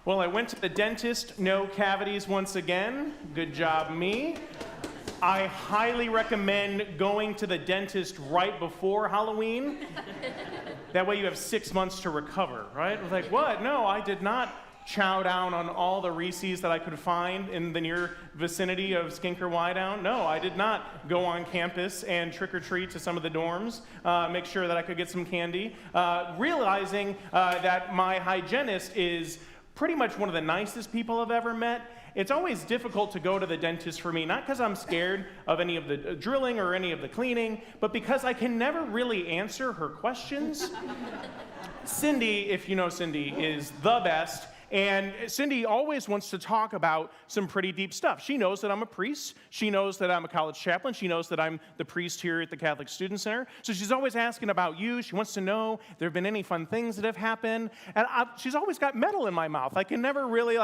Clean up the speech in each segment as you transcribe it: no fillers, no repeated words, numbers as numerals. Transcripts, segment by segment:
Well, I went to the dentist, no cavities once again. Good job, me. I highly recommend going to the dentist right before Halloween. That way you have 6 months to recover, right? I was like, what? No, I did not chow down on all the Reese's that I could find in the near vicinity of Skinker Wydown. No, I did not go on campus and trick-or-treat to some of the dorms, make sure that I could get some candy, realizing that my hygienist is pretty much one of the nicest people I've ever met. It's always difficult to go to the dentist for me, not because I'm scared of any of the drilling or any of the cleaning, but because I can never really answer her questions. Cindy, if you know Cindy, is the best. And Cindy always wants to talk about some pretty deep stuff. She knows that I'm a priest. She knows that I'm a college chaplain. She knows that I'm the priest here at the Catholic Student Center. So she's always asking about you. She wants to know if there have been any fun things that have happened. And she's always got metal in my mouth. I can never really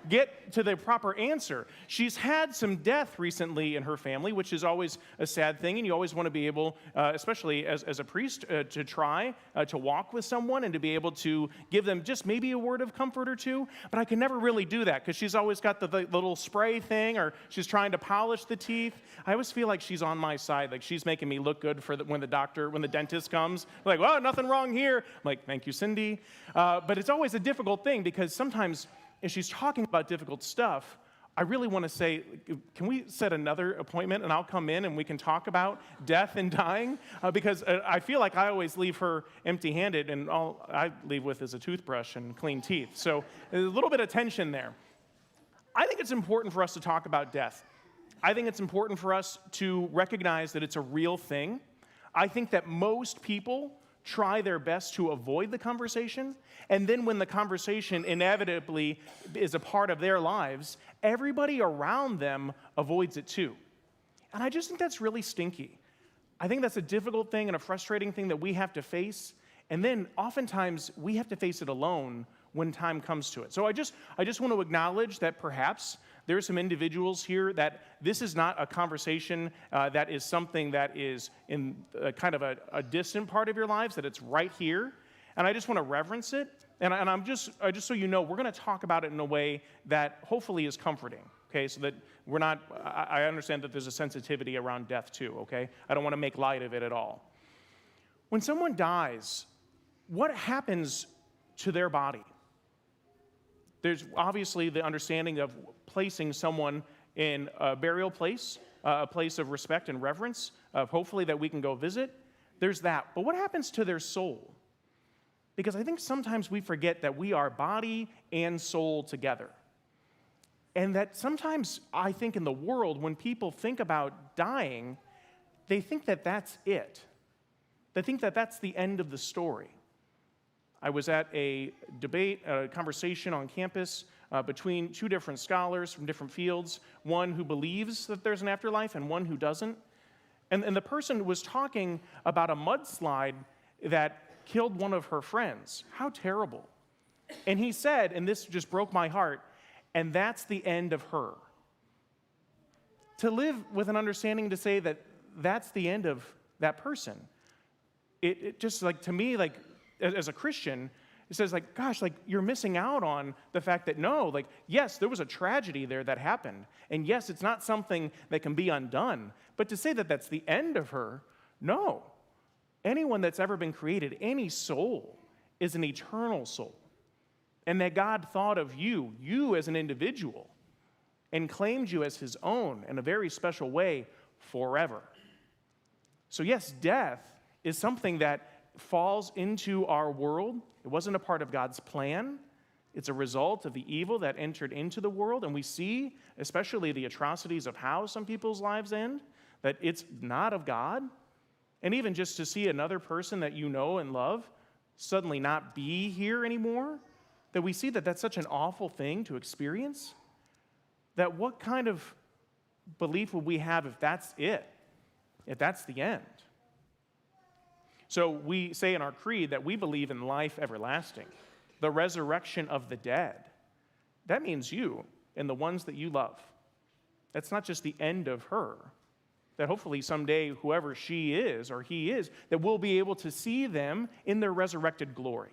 get to the proper answer. She's had some death recently in her family, which is always a sad thing. And you always want to be able, especially as a priest, to try to walk with someone and to be able to give them just maybe a word of comfort or two. But I can never really do that because she's always got the little spray thing, or she's trying to polish the teeth. I always feel like she's on my side, like she's making me look good for when the dentist comes. Like, well, nothing wrong here. I'm like, thank you, Cindy. But it's always a difficult thing because sometimes if she's talking about difficult stuff, I really want to say, can we set another appointment and I'll come in and we can talk about death and dying? Because I feel like I always leave her empty-handed and all I leave with is a toothbrush and clean teeth. So there's a little bit of tension there. I think it's important for us to talk about death. I think it's important for us to recognize that it's a real thing. I think that most people try their best to avoid the conversation, and then when the conversation inevitably is a part of their lives, everybody around them avoids it too. And I just think that's really stinky. I think that's a difficult thing and a frustrating thing that we have to face, and then oftentimes we have to face it alone when time comes to it. So I just want to acknowledge that perhaps there are some individuals here that this is not a conversation that is something that is in kind of a distant part of your lives, that it's right here. And I just want to reverence it. And just so you know, we're going to talk about it in a way that hopefully is comforting, okay? So that we're not, I understand that there's a sensitivity around death too, okay? I don't want to make light of it at all. When someone dies, what happens to their body? There's obviously the understanding of placing someone in a burial place, a place of respect and reverence, hopefully that we can go visit. There's that. But what happens to their soul? Because I think sometimes we forget that we are body and soul together. And that sometimes I think in the world, when people think about dying, they think that that's it. They think that that's the end of the story. I was at a debate, a conversation on campus between two different scholars from different fields, one who believes that there's an afterlife and one who doesn't. And the person was talking about a mudslide that killed one of her friends. How terrible. And he said, and this just broke my heart, and that's the end of her. To live with an understanding to say that that's the end of that person, it just to me, as a Christian, it says gosh, you're missing out on the fact that no, yes, there was a tragedy there that happened. And yes, it's not something that can be undone. But to say that that's the end of her, no. Anyone that's ever been created, any soul, is an eternal soul. And that God thought of you as an individual, and claimed you as his own in a very special way forever. So yes, death is something that falls into our world. It wasn't a part of God's plan. It's a result of the evil that entered into the world. And we see, especially the atrocities of how some people's lives end, that it's not of God. And even just to see another person that you know and love suddenly not be here anymore, that we see that that's such an awful thing to experience, that what kind of belief would we have if that's it, if that's the end? So we say in our creed that we believe in life everlasting, the resurrection of the dead. That means you and the ones that you love. That's not just the end of her. That hopefully someday, whoever she is or he is, that we'll be able to see them in their resurrected glory.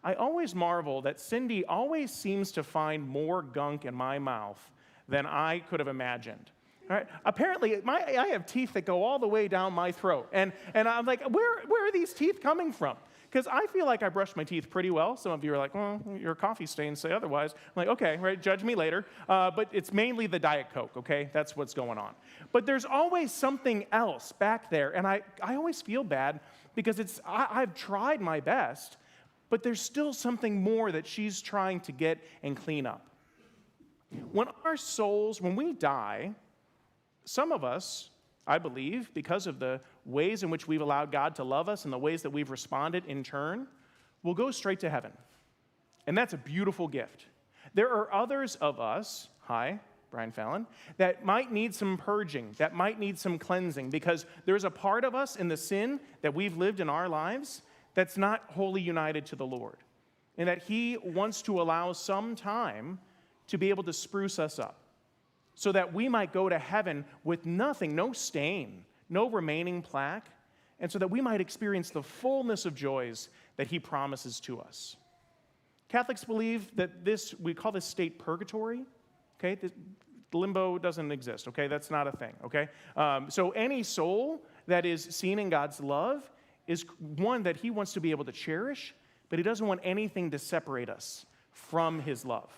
I always marvel that Cindy always seems to find more gunk in my mouth than I could have imagined. All right? Apparently, I have teeth that go all the way down my throat. And I'm like, where are these teeth coming from? Because I feel like I brush my teeth pretty well. Some of you are like, well, your coffee stains say otherwise. I'm like, okay, right, judge me later. But it's mainly the Diet Coke, okay? That's what's going on. But there's always something else back there. And I always feel bad because I've tried my best, but there's still something more that she's trying to get and clean up. When we die, some of us, I believe, because of the ways in which we've allowed God to love us and the ways that we've responded in turn, will go straight to heaven. And that's a beautiful gift. There are others of us, hi, Brian Fallon, that might need some purging, that might need some cleansing, because there's a part of us in the sin that we've lived in our lives that's not wholly united to the Lord, and that He wants to allow some time to be able to spruce us up, so that we might go to heaven with nothing, no stain, no remaining plaque, and so that we might experience the fullness of joys that He promises to us. Catholics believe that we call this state purgatory, okay? Limbo doesn't exist, okay? That's not a thing, okay? So any soul that is seen in God's love is one that He wants to be able to cherish, but He doesn't want anything to separate us from His love.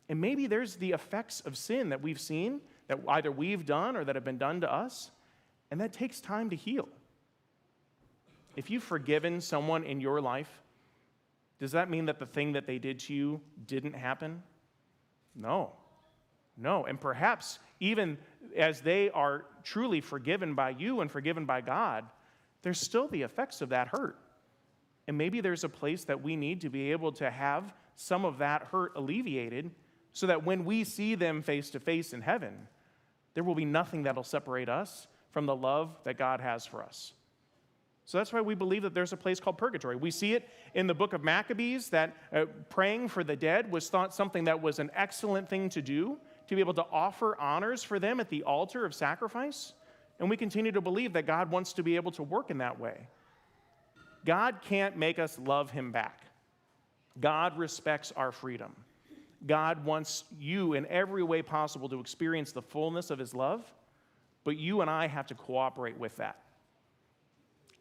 And maybe there's the effects of sin that we've seen, that either we've done or that have been done to us, and that takes time to heal. If you've forgiven someone in your life, does that mean that the thing that they did to you didn't happen? No. And perhaps even as they are truly forgiven by you and forgiven by God, there's still the effects of that hurt. And maybe there's a place that we need to be able to have some of that hurt alleviated, so that when we see them face to face in heaven, there will be nothing that'll separate us from the love that God has for us. So that's why we believe that there's a place called purgatory. We see it in the book of Maccabees that praying for the dead was thought something that was an excellent thing to do, to be able to offer honors for them at the altar of sacrifice. And we continue to believe that God wants to be able to work in that way. God can't make us love Him back. God respects our freedom. God wants you in every way possible to experience the fullness of His love, but you and I have to cooperate with that.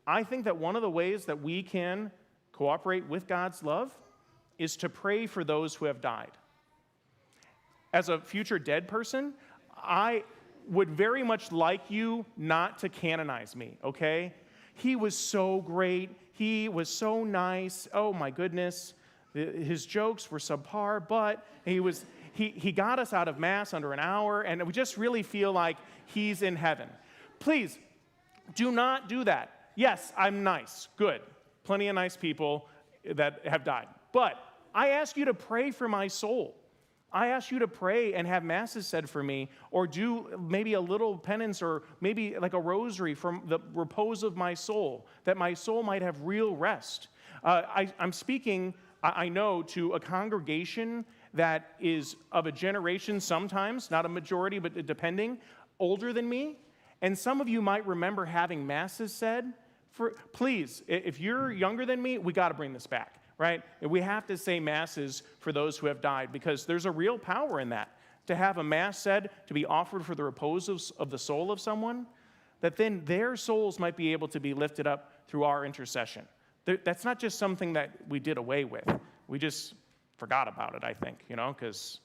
I think that one of the ways that we can cooperate with God's love is to pray for those who have died. As a future dead person, I would very much like you not to canonize me, okay? He was so great. He was so nice. Oh my goodness. His jokes were subpar, but he got us out of Mass under an hour, and we just really feel like he's in heaven. Please, do not do that. Yes, I'm nice. Good. Plenty of nice people that have died. But I ask you to pray for my soul. I ask you to pray and have Masses said for me, or do maybe a little penance, or maybe like a rosary for the repose of my soul, that my soul might have real rest. I'm speaking, I know, to a congregation that is of a generation sometimes, not a majority, but depending, older than me. And some of you might remember having Masses said. Please, if you're younger than me, we got to bring this back, right? We have to say Masses for those who have died, because there's a real power in that. To have a Mass said to be offered for the repose of the soul of someone, that then their souls might be able to be lifted up through our intercession. That's not just something that we did away with. We just forgot about it, I think, because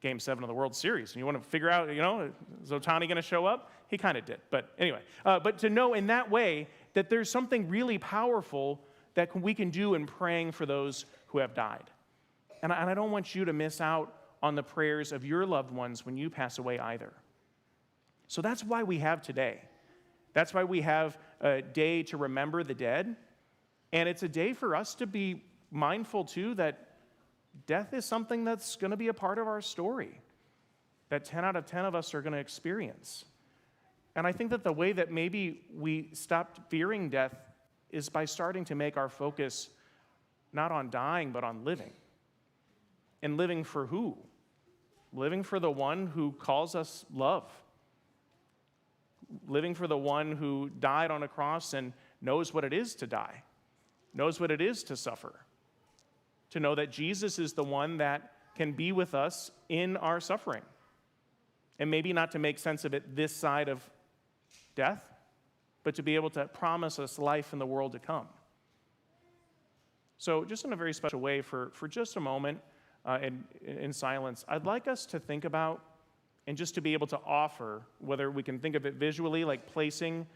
Game 7 of the World Series. And you want to figure out, is Ohtani going to show up? He kind of did. But anyway, but to know in that way that there's something really powerful that we can do in praying for those who have died. And I don't want you to miss out on the prayers of your loved ones when you pass away either. So that's why we have today. That's why we have a day to remember the dead. And it's a day for us to be mindful, too, that death is something that's going to be a part of our story, that 10 out of 10 of us are going to experience. And I think that the way that maybe we stopped fearing death is by starting to make our focus not on dying, but on living. And living for who? Living for the one who calls us love. Living for the one who died on a cross and knows what it is to die, knows what it is to suffer. to know that Jesus is the one that can be with us in our suffering. And maybe not to make sense of it this side of death, but to be able to promise us life in the world to come. So just in a very special way, for just a moment in silence, I'd like us to think about and just to be able to offer, whether we can think of it visually, like placing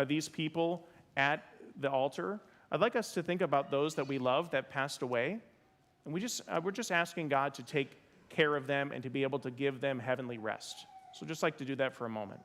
these people at the altar. I'd like us to think about those that we love that passed away. And we're just asking God to take care of them and to be able to give them heavenly rest. So just like to do that for a moment.